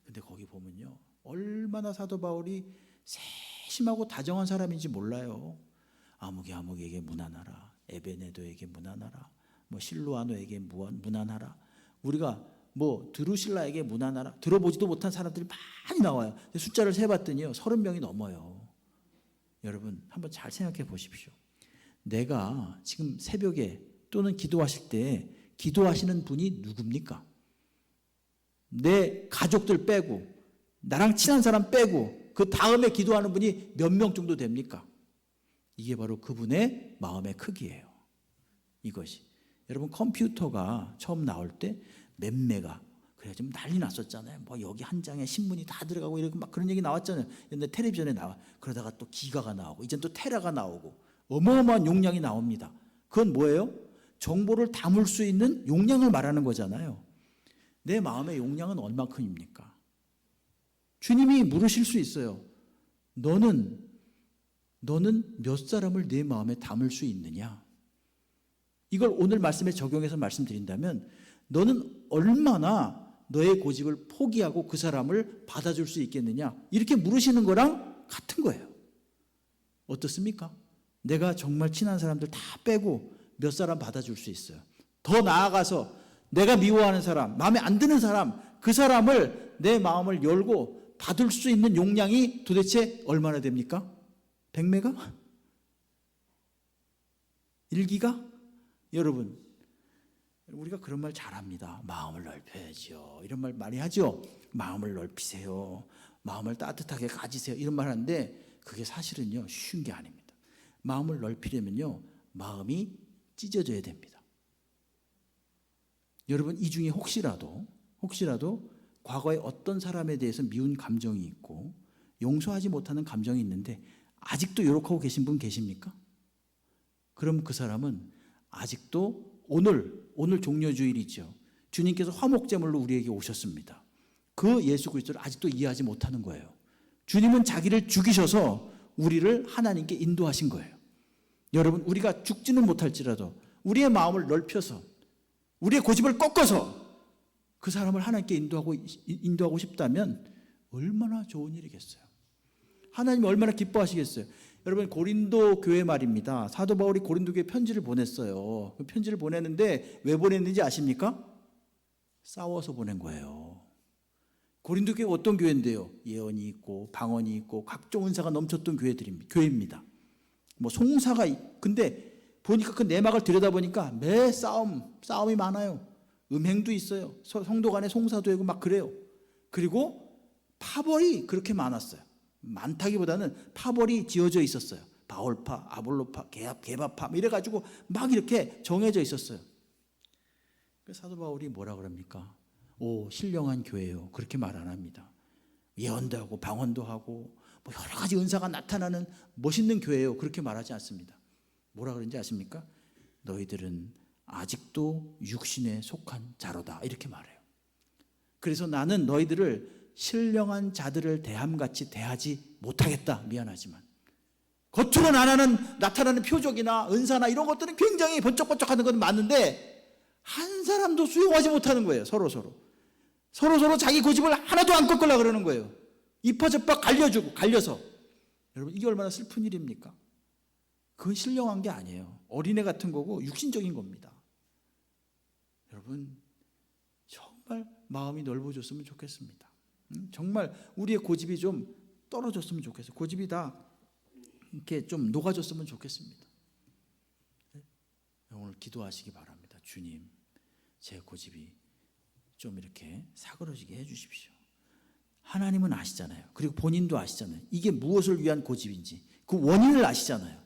근데 거기 보면요. 얼마나 사도 바울이 세심하고 다정한 사람인지 몰라요. 아무개에게 문안하라. 에베네도에게 문안하라. 실로아노에게 문안하라. 우리가 드루실라에게 문안하라. 들어보지도 못한 사람들이 많이 나와요. 숫자를 세봤더니요. 30명이 넘어요. 여러분 한번 잘 생각해 보십시오. 내가 지금 새벽에 또는 기도하실 때 기도하시는 분이 누굽니까? 내 가족들 빼고 나랑 친한 사람 빼고 그 다음에 기도하는 분이 몇 명 정도 됩니까? 이게 바로 그분의 마음의 크기예요. 이것이. 여러분 컴퓨터가 처음 나올 때 몇 메가 그래 좀 난리 났었잖아요. 여기 한 장에 신문이 다 들어가고 이렇게 막 그런 얘기 나왔잖아요. 근데 텔레비전에 나와. 그러다가 또 기가가 나오고 이젠 또 테라가 나오고 어마어마한 용량이 나옵니다. 그건 뭐예요? 정보를 담을 수 있는 용량을 말하는 거잖아요. 내 마음의 용량은 얼마큼입니까? 주님이 물으실 수 있어요. 너는 몇 사람을 내 마음에 담을 수 있느냐? 이걸 오늘 말씀에 적용해서 말씀드린다면 너는 얼마나 너의 고집을 포기하고 그 사람을 받아줄 수 있겠느냐? 이렇게 물으시는 거랑 같은 거예요. 어떻습니까? 내가 정말 친한 사람들 다 빼고 몇 사람 받아줄 수 있어요. 더 나아가서 내가 미워하는 사람, 마음에 안 드는 사람, 그 사람을 내 마음을 열고 받을 수 있는 용량이 도대체 얼마나 됩니까? 100메가? 1기가? 여러분 우리가 그런 말 잘합니다. 마음을 넓혀야죠. 이런 말 많이 하죠. 마음을 넓히세요. 마음을 따뜻하게 가지세요. 이런 말 하는데 그게 사실은요 쉬운 게 아닙니다. 마음을 넓히려면요 마음이 찢어져야 됩니다. 여러분 이 중에 혹시라도 과거에 어떤 사람에 대해서 미운 감정이 있고 용서하지 못하는 감정이 있는데 아직도 요렇게 하고 계신 분 계십니까? 그럼 그 사람은 아직도 오늘 종려주일이죠. 주님께서 화목제물로 우리에게 오셨습니다. 그 예수 그리스도를 아직도 이해하지 못하는 거예요. 주님은 자기를 죽이셔서 우리를 하나님께 인도하신 거예요. 여러분 우리가 죽지는 못할지라도 우리의 마음을 넓혀서 우리의 고집을 꺾어서 그 사람을 하나님께 인도하고 싶다면 얼마나 좋은 일이겠어요. 하나님이 얼마나 기뻐하시겠어요. 여러분 고린도 교회 말입니다. 사도 바울이 고린도 교회에 편지를 보냈어요. 그 편지를 보냈는데 왜 보냈는지 아십니까? 싸워서 보낸 거예요. 고린도 교회가 어떤 교회인데요? 예언이 있고 방언이 있고 각종 은사가 넘쳤던 교회입니다. 뭐 송사가 근데 보니까 그 내막을 들여다보니까 매 싸움이 많아요. 음행도 있어요. 성도 간에 송사도 하고 막 그래요. 그리고 파벌이 그렇게 많았어요. 많다기보다는 파벌이 지어져 있었어요. 바울파, 아볼로파, 게바파 이래가지고 막 이렇게 정해져 있었어요. 그래서 사도 바울이 뭐라 그럽니까? 신령한 교회요. 그렇게 말 안 합니다. 예언도 하고 방언도 하고 뭐 여러 가지 은사가 나타나는 멋있는 교회요. 그렇게 말하지 않습니다. 뭐라 그런지 아십니까? 너희들은 아직도 육신에 속한 자로다. 이렇게 말해요. 그래서 나는 너희들을 신령한 자들을 대함같이 대하지 못하겠다. 미안하지만. 겉으로 나타나는 표적이나 은사나 이런 것들은 굉장히 번쩍번쩍하는 건 맞는데 한 사람도 수용하지 못하는 거예요. 서로 자기 고집을 하나도 안 꺾으려고 그러는 거예요. 이파저파 갈려서. 여러분 이게 얼마나 슬픈 일입니까? 그건 신령한 게 아니에요. 어린애 같은 거고 육신적인 겁니다. 여러분 정말 마음이 넓어졌으면 좋겠습니다. 정말 우리의 고집이 좀 떨어졌으면 좋겠어요. 고집이 다 이렇게 좀 녹아졌으면 좋겠습니다. 오늘 기도하시기 바랍니다. 주님, 제 고집이 좀 이렇게 사그러지게 해주십시오. 하나님은 아시잖아요. 그리고 본인도 아시잖아요. 이게 무엇을 위한 고집인지 그 원인을 아시잖아요.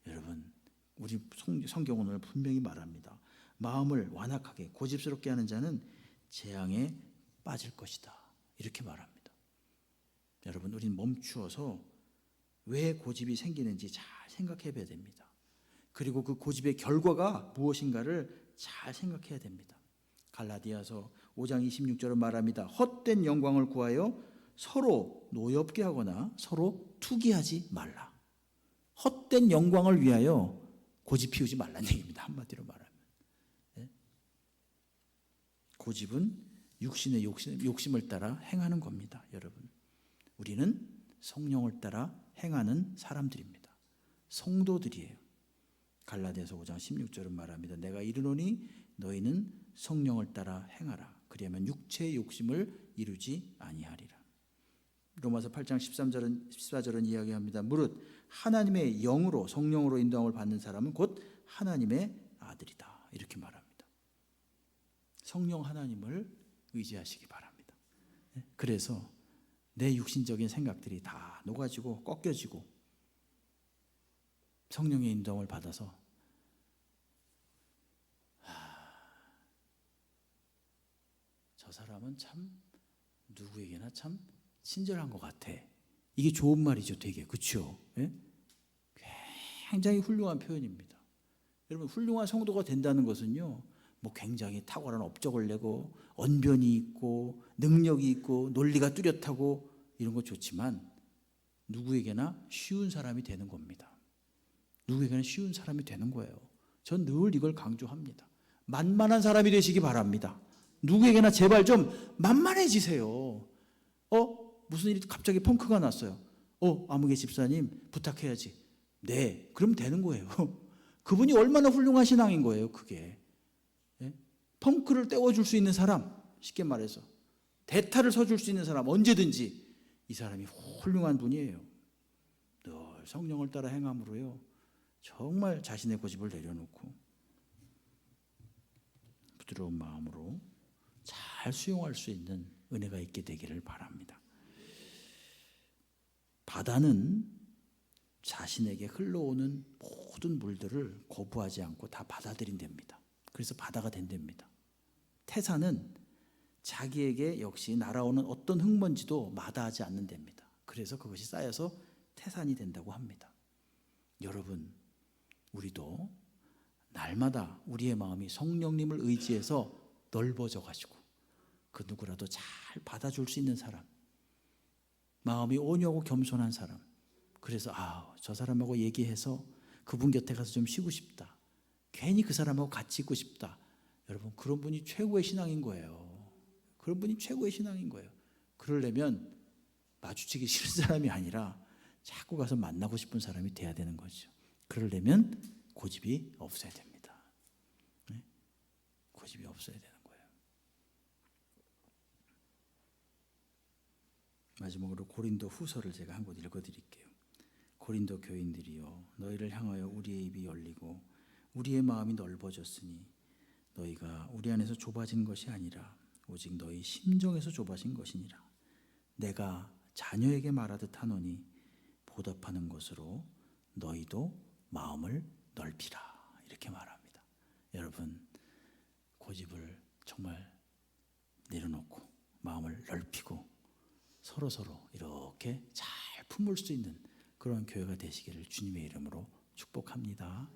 여러분, 우리 성경은 오늘 분명히 말합니다. 마음을 완악하게 고집스럽게 하는 자는 재앙에 빠질 것이다. 이렇게 말합니다. 여러분, 우리는 멈추어서 왜 고집이 생기는지 잘 생각해 봐야 됩니다. 그리고 그 고집의 결과가 무엇인가를 잘 생각해야 됩니다. 갈라디아서 5장 26절은 말합니다. 헛된 영광을 구하여 서로 노엽게 하거나 서로 투기하지 말라. 헛된 영광을 위하여 고집 피우지 말라는 얘기입니다. 한마디로 말하면. 고집은 육신의 욕심을 따라 행하는 겁니다. 여러분, 우리는 성령을 따라 행하는 사람들입니다. 성도들이에요. 갈라디아서 5장 16절은 말합니다. 내가 이르노니 너희는 성령을 따라 행하라. 그리하면 육체의 욕심을 이루지 아니하리라. 로마서 8장 14절은 이야기합니다. 무릇 하나님의 영으로 성령으로 인도함을 받는 사람은 곧 하나님의 아들이다. 이렇게 말합니다. 성령 하나님을 의지하시기 바랍니다. 그래서 내 육신적인 생각들이 다 녹아지고 꺾여지고 성령의 인도함을 받아서 저 사람은 참 누구에게나 참 친절한 것 같아. 이게 좋은 말이죠, 되게. 그렇죠? 예? 굉장히 훌륭한 표현입니다. 여러분, 훌륭한 성도가 된다는 것은요, 뭐 굉장히 탁월한 업적을 내고 언변이 있고 능력이 있고 논리가 뚜렷하고 이런 거 좋지만 누구에게나 쉬운 사람이 되는 겁니다. 누구에게나 쉬운 사람이 되는 거예요. 전 늘 이걸 강조합니다. 만만한 사람이 되시기 바랍니다. 누구에게나 제발 좀 만만해지세요. 무슨 일이 갑자기 펑크가 났어요. 아무개 집사님 부탁해야지. 네, 그럼 되는 거예요. 그분이 얼마나 훌륭한 신앙인 거예요, 그게. 예? 펑크를 떼어줄 수 있는 사람, 쉽게 말해서 대타를 서줄 수 있는 사람, 언제든지 이 사람이 훌륭한 분이에요. 늘 성령을 따라 행함으로요, 정말 자신의 고집을 내려놓고 부드러운 마음으로 잘 수용할 수 있는 은혜가 있게 되기를 바랍니다. 바다는 자신에게 흘러오는 모든 물들을 거부하지 않고 다 받아들인답니다. 그래서 바다가 된답니다. 태산은 자기에게 역시 날아오는 어떤 흙먼지도 마다하지 않는답니다. 그래서 그것이 쌓여서 태산이 된다고 합니다. 여러분, 우리도 날마다 우리의 마음이 성령님을 의지해서 넓어져 가지고 그 누구라도 잘 받아줄 수 있는 사람, 마음이 온유하고 겸손한 사람, 그래서 저 사람하고 얘기해서 그분 곁에 가서 좀 쉬고 싶다, 괜히 그 사람하고 같이 있고 싶다. 여러분, 그런 분이 최고의 신앙인 거예요. 그런 분이 최고의 신앙인 거예요. 그러려면 마주치기 싫은 사람이 아니라 자꾸 가서 만나고 싶은 사람이 돼야 되는 거죠. 그러려면 고집이 없어야 됩니다. 네? 고집이 없어야 되는 거예요. 마지막으로 고린도 후서를 제가 한 곳 읽어드릴게요. 고린도 교인들이여 너희를 향하여 우리의 입이 열리고 우리의 마음이 넓어졌으니 너희가 우리 안에서 좁아진 것이 아니라 오직 너희 심정에서 좁아진 것이니라. 내가 자녀에게 말하듯 하노니 보답하는 것으로 너희도 마음을 넓히라. 이렇게 말합니다. 여러분 고집을 정말 내려놓고 마음을 넓히고 서로서로 이렇게 잘 품을 수 있는 그런 교회가 되시기를 주님의 이름으로 축복합니다.